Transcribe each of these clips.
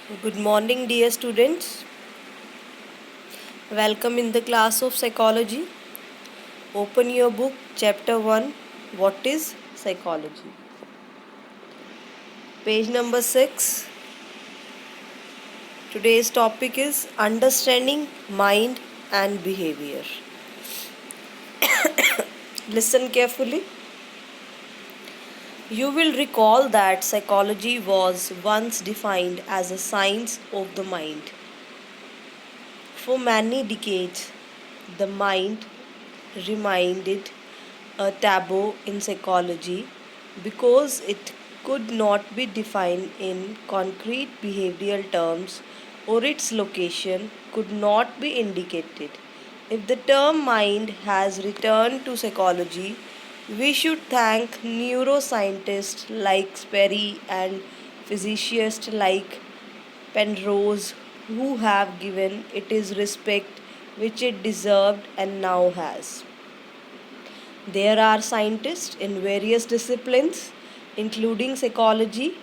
Good morning, dear students. Welcome in the class of psychology. Open your book, chapter 1. What is psychology? Page number 6. Today's topic is understanding mind and behavior. Listen carefully. You will recall that psychology was once defined as a science of the mind. For many decades, the mind remained a taboo in psychology because it could not be defined in concrete behavioral terms or its location could not be indicated. If the term mind has returned to psychology, we should thank neuroscientists like Sperry and physicists like Penrose who have given it is respect which it deserved and now has. There are scientists in various disciplines, including psychology,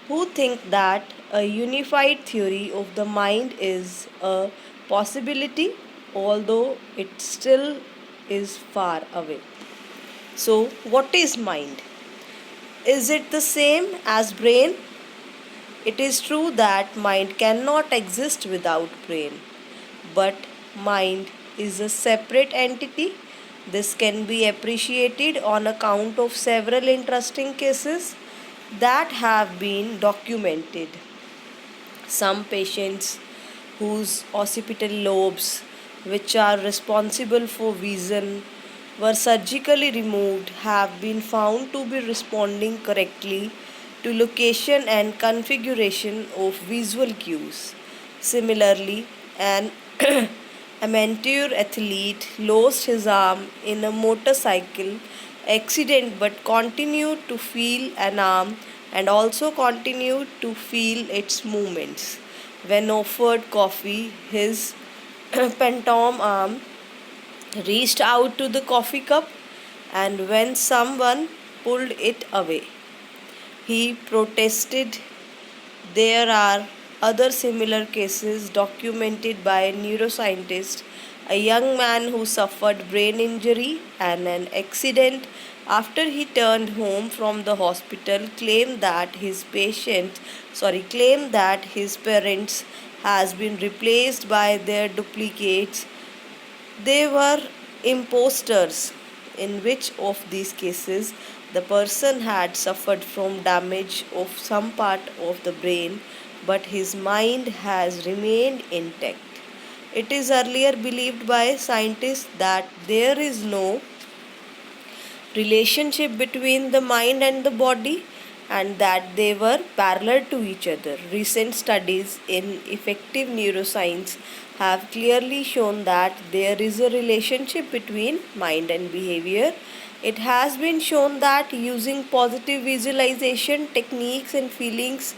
who think that a unified theory of the mind is a possibility, although it still is far away. So, what is mind? Is it the same as brain? It is true that mind cannot exist without brain, but mind is a separate entity. This can be appreciated on account of several interesting cases that have been documented. Some patients whose occipital lobes, which are responsible for vision, were surgically removed have been found to be responding correctly to location and configuration of visual cues. Similarly, an amateur athlete lost his arm in a motorcycle accident but continued to feel an arm and also continued to feel its movements. When offered coffee, his phantom arm reached out to the coffee cup, and when someone pulled it away, he protested. There are other similar cases documented by neuroscientists. A young man who suffered brain injury and an accident after he turned home from the hospital claimed that his parents has been replaced by their duplicates. They were imposters. In which of these cases the person had suffered from damage of some part of the brain, but his mind has remained intact. It is earlier believed by scientists that there is no relationship between the mind and the body and that they were parallel to each other. Recent studies in effective neuroscience have clearly shown that there is a relationship between mind and behavior. It has been shown that using positive visualization techniques and feelings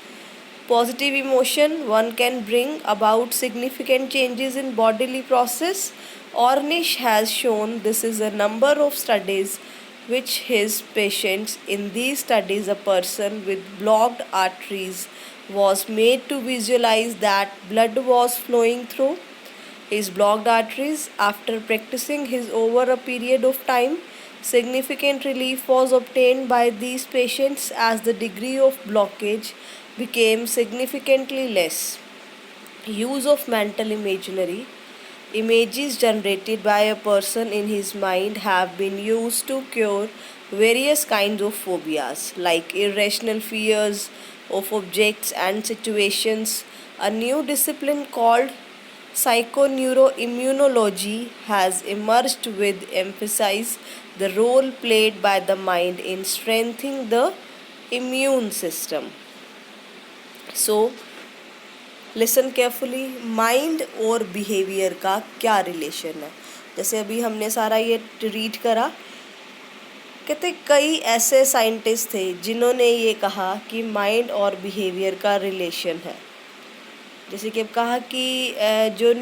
positive emotion, one can bring about significant changes in bodily process. Ornish has shown this is a number of studies which his patients in these studies a person with blocked arteries was made to visualize that blood was flowing through his blocked arteries. After practicing his over a period of time, significant relief was obtained by these patients as the degree of blockage became significantly less. Use of mental imaginary images generated by a person in his mind have been used to cure various kinds of phobias like irrational fears of objects and situations. A new discipline called psychoneuroimmunology has emerged with emphasis the role played by the mind in strengthening the immune system. So, listen carefully mind और behaviour का क्या relation है. जैसे अभी हमने सारा ये read करा, कहते कई ऐसे साइंटिस्ट थे जिन्होंने ये कहा कि माइंड और बिहेवियर का रिलेशन है. जैसे कि अब कहा कि जो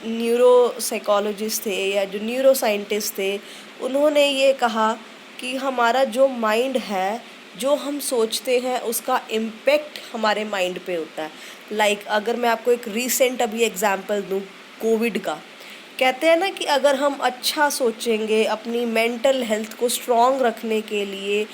न्यूरोसाइकोलॉजिस्ट थे या जो न्यूरो साइंटिस्ट थे उन्होंने ये कहा कि हमारा जो माइंड है जो हम सोचते हैं उसका इम्पेक्ट हमारे माइंड पे होता है। लाइक अगर मैं आपको एक रीसेंट अभी एग्जांपल दूँ कोविड का, कहते हैं ना कि अगर हम अच्छा सोचेंगे अपनी मेंटल हेल्थ को स्ट्रॉन्ग रखने के लिए,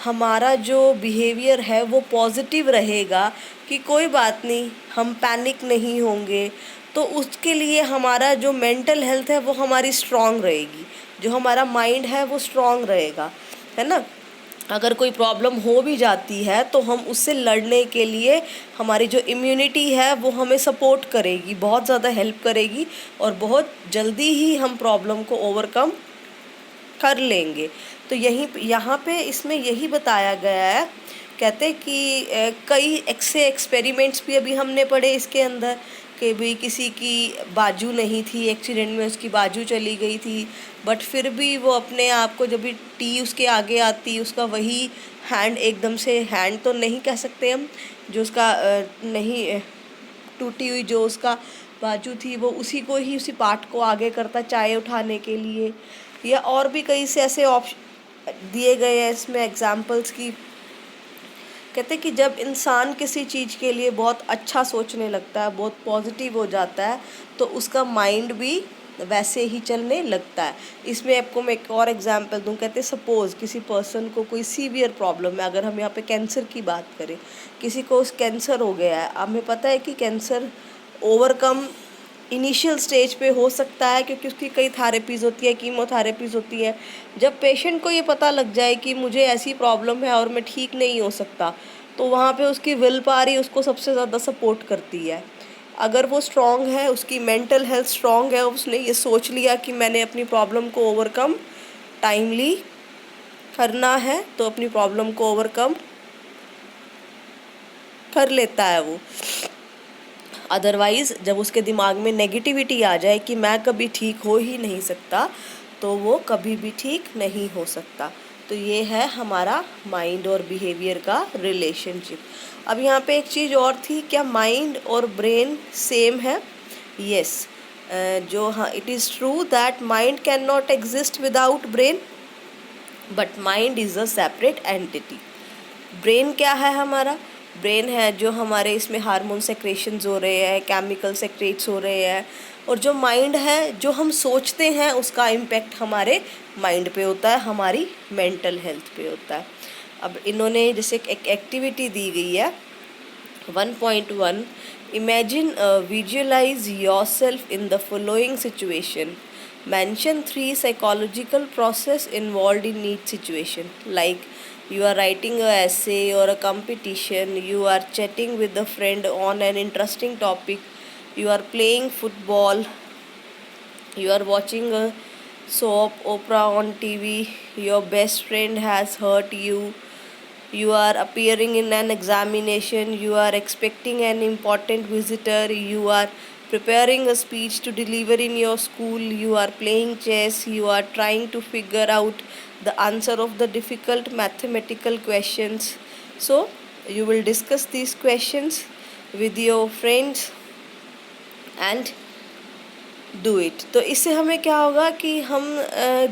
हमारा जो बिहेवियर है वो पॉजिटिव रहेगा कि कोई बात नहीं, हम पैनिक नहीं होंगे, तो उसके लिए हमारा जो मेंटल हेल्थ है वो हमारी स्ट्रॉन्ग रहेगी, जो हमारा माइंड है वो स्ट्रॉन्ग रहेगा, है ना। अगर कोई प्रॉब्लम हो भी जाती है तो हम उससे लड़ने के लिए हमारी जो इम्यूनिटी है वो हमें सपोर्ट करेगी, बहुत ज़्यादा हेल्प करेगी, और बहुत जल्दी ही हम प्रॉब्लम को ओवरकम कर लेंगे। तो यहाँ पे इसमें यही बताया गया है। कहते कि कई ऐसे एक्सपेरिमेंट्स भी अभी हमने पढ़े इसके अंदर कि भाई किसी की बाजू नहीं थी, एक्सीडेंट में उसकी बाजू चली गई थी, बट फिर भी वो अपने आप को, जब भी टी उसके आगे आती उसका वही हैंड, एकदम से हैंड तो नहीं कह सकते हम, जो उसका नहीं टूटी हुई जो उसका बाजू थी वो उसी को ही, उसी पार्ट को आगे करता चाय उठाने के लिए। या और भी कई से ऐसे ऑप्शन दिए गए हैं इसमें एग्जाम्पल्स की। कहते कि जब इंसान किसी चीज़ के लिए बहुत अच्छा सोचने लगता है, बहुत पॉजिटिव हो जाता है, तो उसका माइंड भी वैसे ही चलने लगता है। इसमें आपको मैं एक और एग्जांपल दूं। कहते सपोज़ किसी पर्सन को कोई सीवियर प्रॉब्लम है, अगर हम यहाँ पे कैंसर की बात करें, किसी को कैंसर हो गया है, हमें पता है कि कैंसर ओवरकम इनिशियल स्टेज पे हो सकता है, क्योंकि उसकी कई थेरेपीज़ होती है, कीमोथेरेपीज़ होती है। जब पेशेंट को ये पता लग जाए कि मुझे ऐसी प्रॉब्लम है और मैं ठीक नहीं हो सकता, तो वहाँ पे उसकी विल पावर ही उसको सबसे ज़्यादा सपोर्ट करती है। अगर वो स्ट्रॉन्ग है, उसकी मेंटल हेल्थ स्ट्रॉन्ग है, उसने ये सोच लिया कि मैंने अपनी प्रॉब्लम को ओवरकम टाइमली करना है, तो अपनी प्रॉब्लम को ओवरकम कर लेता है वो। अदरवाइज़ जब उसके दिमाग में नेगेटिविटी आ जाए कि मैं कभी ठीक हो ही नहीं सकता, तो वो कभी भी ठीक नहीं हो सकता। तो ये है हमारा माइंड और बिहेवियर का रिलेशनशिप। अब यहाँ पे एक चीज़ और थी, क्या माइंड और ब्रेन सेम है? यस, जो हाँ, it is true that mind can not exist without brain, but mind is a separate entity. Brain क्या है हमारा? ब्रेन है जो हमारे इसमें हार्मोन सेक्रेशंस हो रहे हैं, केमिकल सेक्रेट्स हो रहे हैं, और जो माइंड है, जो हम सोचते हैं उसका इम्पेक्ट हमारे माइंड पे होता है, हमारी मेंटल हेल्थ पे होता है। अब इन्होंने जैसे एक एक्टिविटी दी गई है 1.1, imagine visualise yourself in the following situation, mention 3 psychological process involved in each situation, like you are writing a essay or a competition, you are chatting with a friend on an interesting topic, you are playing football, you are watching a soap opera on TV, your best friend has hurt you, you are appearing in an examination, you are expecting an important visitor, you are preparing a speech to deliver in your school, you are playing chess, you are trying to figure out the answer of the difficult mathematical questions. So, you will discuss these questions with your friends and do it. तो इससे हमें क्या होगा कि हम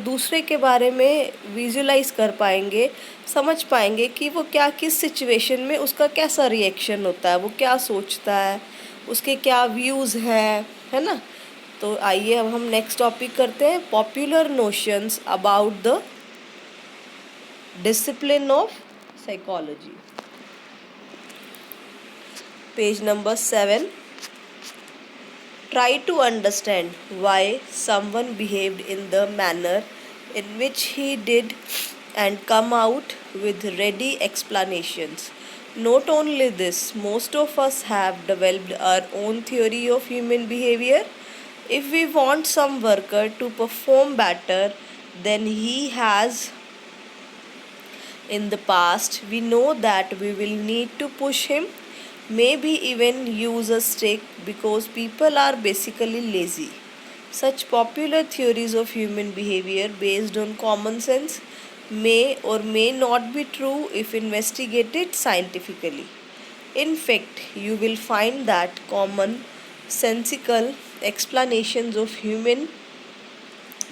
दूसरे के बारे में विजुलाइज कर पाएंगे, समझ पाएंगे कि वो क्या, किस सिचुएशन में उसका कैसा रिएक्शन होता है, वो क्या सोचता है, उसके क्या व्यूज़ हैं, है ना। तो आइए अब हम नेक्स्ट टॉपिक करते हैं, popular notions about the discipline of psychology. Page number 7। Try to understand why someone behaved in the manner in which he did and come out with ready explanations. Not only this, most of us have developed our own theory of human behavior. If we want some worker to perform better than he has in the past, we know that we will need to push him, maybe even use a stick, because people are basically lazy. Such popular theories of human behavior based on common sense may or may not be true if investigated scientifically. In fact, you will find that common sensical explanations of human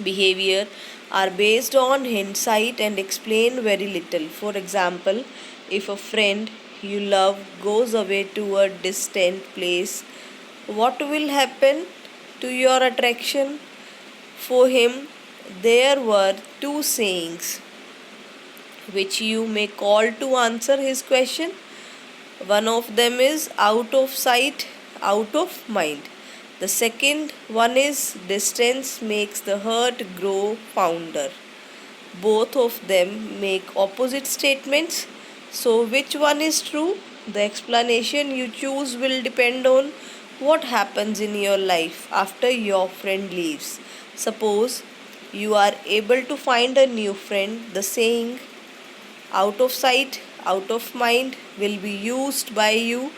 behavior are based on hindsight and explain very little. For example, If a friend you love goes away to a distant place, what will happen to your attraction for him? There were two sayings which you may call to answer his question. One of them is out of sight, out of mind. The second one is distance makes the hurt grow fonder. Both of them make opposite statements. So, which one is true? The explanation you choose will depend on what happens in your life after your friend leaves. Suppose you are able to find a new friend, the saying out of sight, out of mind will be used by you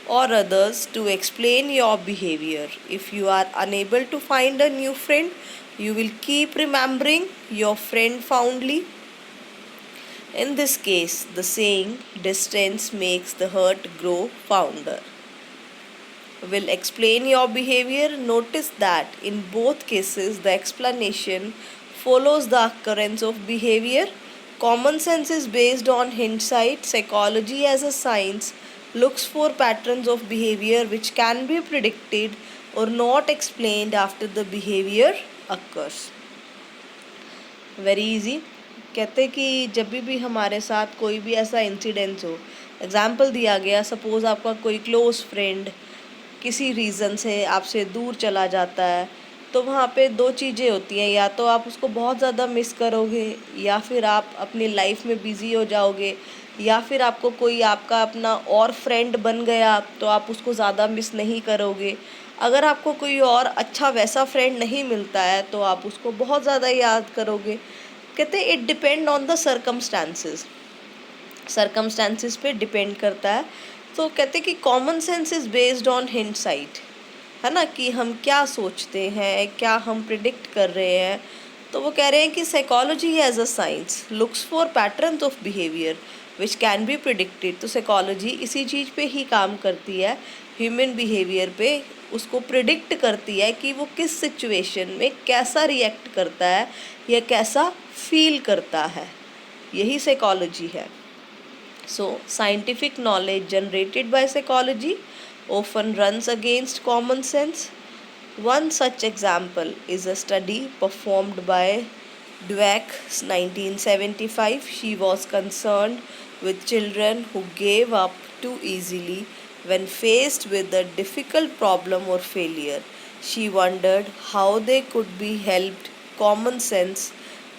or others to explain your behavior. If you are unable to find a new friend, you will keep remembering your friend fondly. In this case, the saying distance makes the hurt grow fonder will explain your behavior. Notice that in both cases, the explanation follows the occurrence of behavior. Common sense is based on hindsight. Psychology, as a science, looks for patterns of behavior which can be predicted or not explained after the behavior occurs. Very easy. कहते कि जब भी हमारे साथ कोई भी ऐसा incidence हो, एग्जाम्पल दिया गया, सपोज़ आपका कोई क्लोज़ फ्रेंड किसी रीज़न से आपसे दूर चला जाता है, तो वहाँ पे दो चीज़ें होती हैं. या तो आप उसको बहुत ज़्यादा मिस करोगे, या फिर आप अपनी लाइफ में बिज़ी हो जाओगे, या फिर आपको कोई आपका अपना और फ्रेंड बन गया तो आप उसको ज़्यादा मिस नहीं करोगे. अगर आपको कोई और अच्छा वैसा फ्रेंड नहीं मिलता है तो आप उसको बहुत ज़्यादा याद करोगे. कहते हैं it depend on the circumstances पे डिपेंड करता है. तो कहते हैं कि common sense is based on hindsight, है ना, कि हम क्या सोचते हैं, क्या हम प्रिडिक्ट कर रहे हैं. तो वो कह रहे हैं कि psychology as a science looks for patterns of behaviour which can be predicted. तो साइकोलॉजी इसी चीज़ पे ही काम करती है, ह्यूमन बिहेवियर पे. उसको प्रिडिक्ट करती है कि वो किस सिचुएशन में कैसा रिएक्ट करता है या कैसा फील करता है. यही साइकोलॉजी है. So, scientific knowledge generated by psychology often runs against common sense. One such example is a study performed by Dweck 1975. She was concerned with children who gave up too easily when faced with a difficult problem or failure. She wondered how they could be helped. Common sense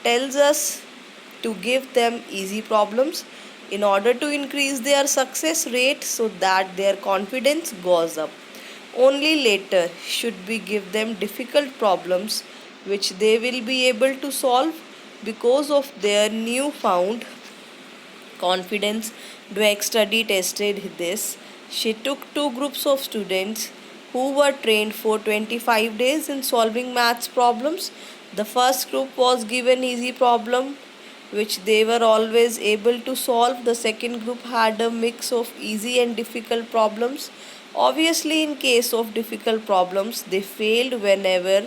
tells us to give them easy problems in order to increase their success rate so that their confidence goes up. Only later should we give them difficult problems which they will be able to solve because of their newfound confidence. Dweck study tested this. She took two groups of students who were trained for 25 days in solving maths problems. The first group was given easy problem which they were always able to solve. The second group had a mix of easy and difficult problems. Obviously, in case of difficult problems, they failed whenever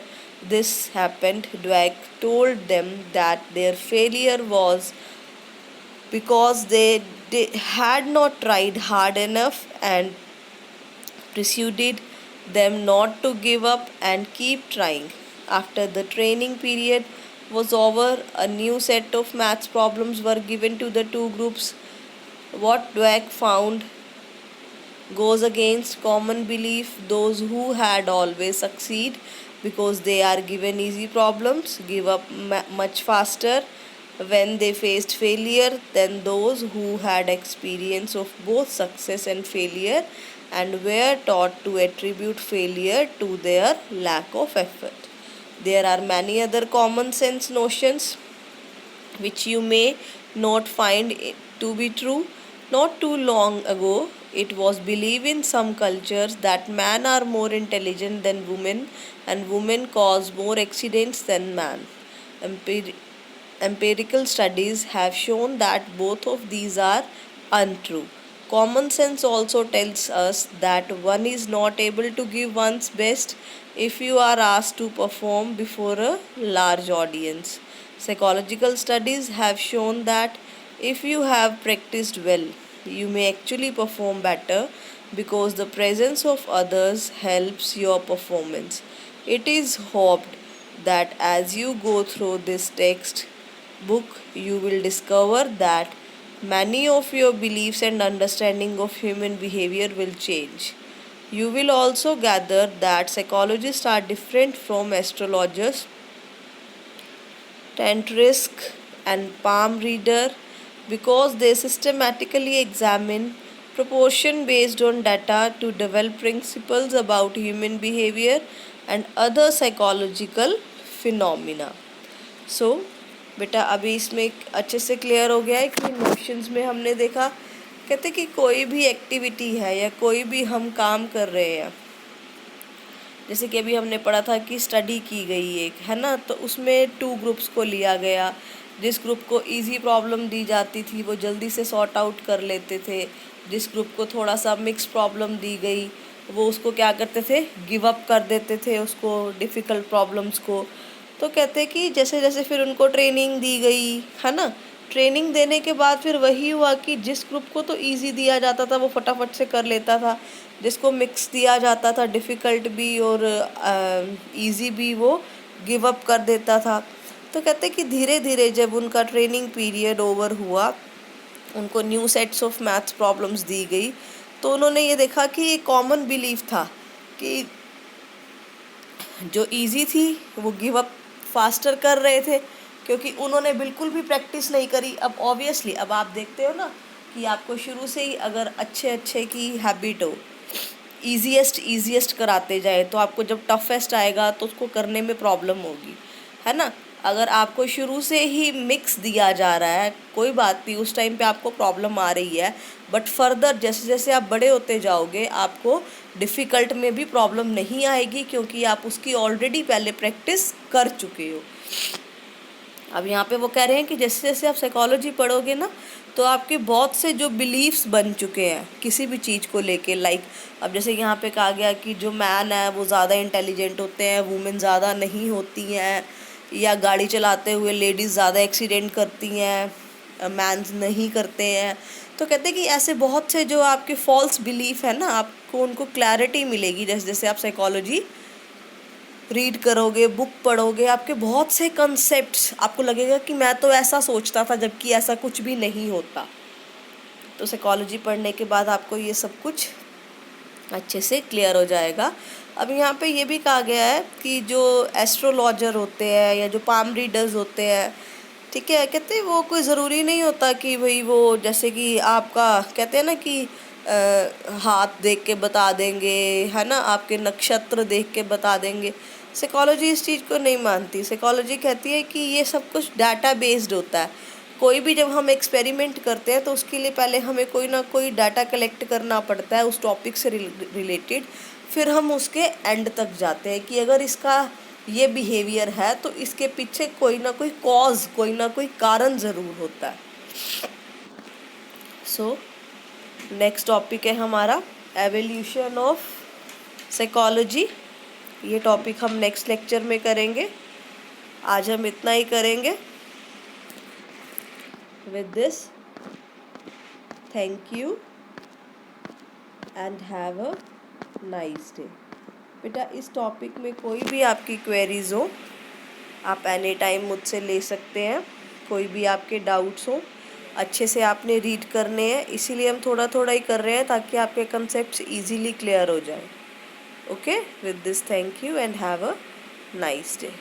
this happened. Dweck told them that their failure was because they had not tried hard enough and persuaded them not to give up and keep trying. After the training period was over, a new set of maths problems were given to the two groups. What Dweck found goes against common belief. Those who had always succeed because they are given easy problems give up much faster when they faced failure than those who had experience of both success and failure and were taught to attribute failure to their lack of effort. There are many other common sense notions which you may not find to be true. Not too long ago, it was believed in some cultures that men are more intelligent than women and women cause more accidents than men. Empirical studies have shown that both of these are untrue. Common sense also tells us that one is not able to give one's best if you are asked to perform before a large audience. Psychological studies have shown that if you have practiced well, you may actually perform better because the presence of others helps your performance. It is hoped that as you go through this text book, you will discover that many of your beliefs and understanding of human behavior will change. You will also gather that psychologists are different from astrologers, tantrists, and palm reader because they systematically examine proportion based on data to develop principles about human behavior and other psychological phenomena. सो बेटा अभी इसमें अच्छे से clear हो गया है कि emotions में हमने देखा, कहते कि कोई भी एक्टिविटी है या कोई भी हम काम कर रहे हैं, जैसे कि अभी हमने पढ़ा था कि स्टडी की गई एक है ना, तो उसमें 2 ग्रुप्स को लिया गया। जिस ग्रुप को इजी प्रॉब्लम दी जाती थी वो जल्दी से सॉर्ट आउट कर लेते थे, जिस ग्रुप को थोड़ा सा मिक्स प्रॉब्लम दी गई वो उसको क्या करते थे, गिव अप कर देते थे उसको, डिफ़िकल्ट प्रॉब्लम्स को। तो कहते कि जैसे जैसे फिर उनको ट्रेनिंग दी गई है ना, ट्रेनिंग देने के बाद फिर वही हुआ कि जिस ग्रुप को तो इजी दिया जाता था वो फटाफट से कर लेता था, जिसको मिक्स दिया जाता था डिफ़िकल्ट भी और इजी भी, वो गिव अप कर देता था। तो कहते कि धीरे धीरे जब उनका ट्रेनिंग पीरियड ओवर हुआ, उनको new sets of maths problems दी गई, तो उन्होंने ये देखा कि एक कॉमन बिलीफ था कि जो इजी थी वो गिव अप फास्टर कर रहे थे क्योंकि उन्होंने बिल्कुल भी प्रैक्टिस नहीं करी। अब ऑब्वियसली अब आप देखते हो ना कि आपको शुरू से ही अगर अच्छे की हैबिट हो, ईजीएस्ट कराते जाए, तो आपको जब टफेस्ट आएगा तो उसको करने में प्रॉब्लम होगी, है ना। अगर आपको शुरू से ही मिक्स दिया जा रहा है, कोई बात नहीं, उस टाइम पे आपको प्रॉब्लम आ रही है, बट फर्दर जैसे जैसे आप बड़े होते जाओगे आपको डिफ़िकल्ट में भी प्रॉब्लम नहीं आएगी क्योंकि आप उसकी ऑलरेडी पहले प्रैक्टिस कर चुके हो। अब यहाँ पे वो कह रहे हैं कि जैसे जैसे आप साइकोलॉजी पढ़ोगे ना तो आपके बहुत से जो बिलीव्स बन चुके हैं किसी भी चीज़ को लेके, लाइक अब जैसे यहाँ पे कहा गया कि जो मैन है वो ज़्यादा इंटेलिजेंट होते हैं, वुमेन ज़्यादा नहीं होती हैं, या गाड़ी चलाते हुए लेडीज़ ज़्यादा एक्सीडेंट करती हैं, मैन्स नहीं करते हैं। तो कहते हैं कि ऐसे बहुत से जो आपके फॉल्स बिलीफ है ना, आपको उनको क्लैरिटी मिलेगी जैसे जैसे आप साइकोलॉजी रीड करोगे, बुक पढ़ोगे, आपके बहुत से कंसेप्ट्स आपको लगेगा कि मैं तो ऐसा सोचता था जबकि ऐसा कुछ भी नहीं होता। तो साइकोलॉजी पढ़ने के बाद आपको ये सब कुछ अच्छे से क्लियर हो जाएगा। अब यहाँ पे ये भी कहा गया है कि जो एस्ट्रोलॉजर होते हैं या जो पाम रीडर्स होते हैं, ठीक है, कहते हैं वो कोई ज़रूरी नहीं होता कि भाई वो जैसे कि आपका कहते हैं ना कि हाथ देख के बता देंगे, है ना, आपके नक्षत्र देख के बता देंगे। साइकोलॉजी इस चीज़ को नहीं मानती। साइकोलॉजी कहती है कि ये सब कुछ डाटा बेस्ड होता है। कोई भी जब हम एक्सपेरिमेंट करते हैं तो उसके लिए पहले हमें कोई ना कोई डाटा कलेक्ट करना पड़ता है उस टॉपिक से रिलेटेड, फिर हम उसके एंड तक जाते हैं कि अगर इसका ये बिहेवियर है तो इसके पीछे कोई ना कोई कॉज, कोई ना कोई कारण ज़रूर होता है। सो नेक्स्ट टॉपिक है हमारा एवोल्यूशन ऑफ साइकोलॉजी। ये टॉपिक हम नेक्स्ट लेक्चर में करेंगे। आज हम इतना ही करेंगे। With this thank you and have a nice day. बेटा इस टॉपिक में कोई भी आपकी क्वेरीज हो आप एनी टाइम मुझसे ले सकते हैं, कोई भी आपके डाउट्स हो। अच्छे से आपने रीड करने हैं, इसीलिए हम थोड़ा थोड़ा ही कर रहे हैं ताकि आपके कंसेप्ट्स इजीली क्लियर हो जाए। Okay, with this thank you and have a nice day.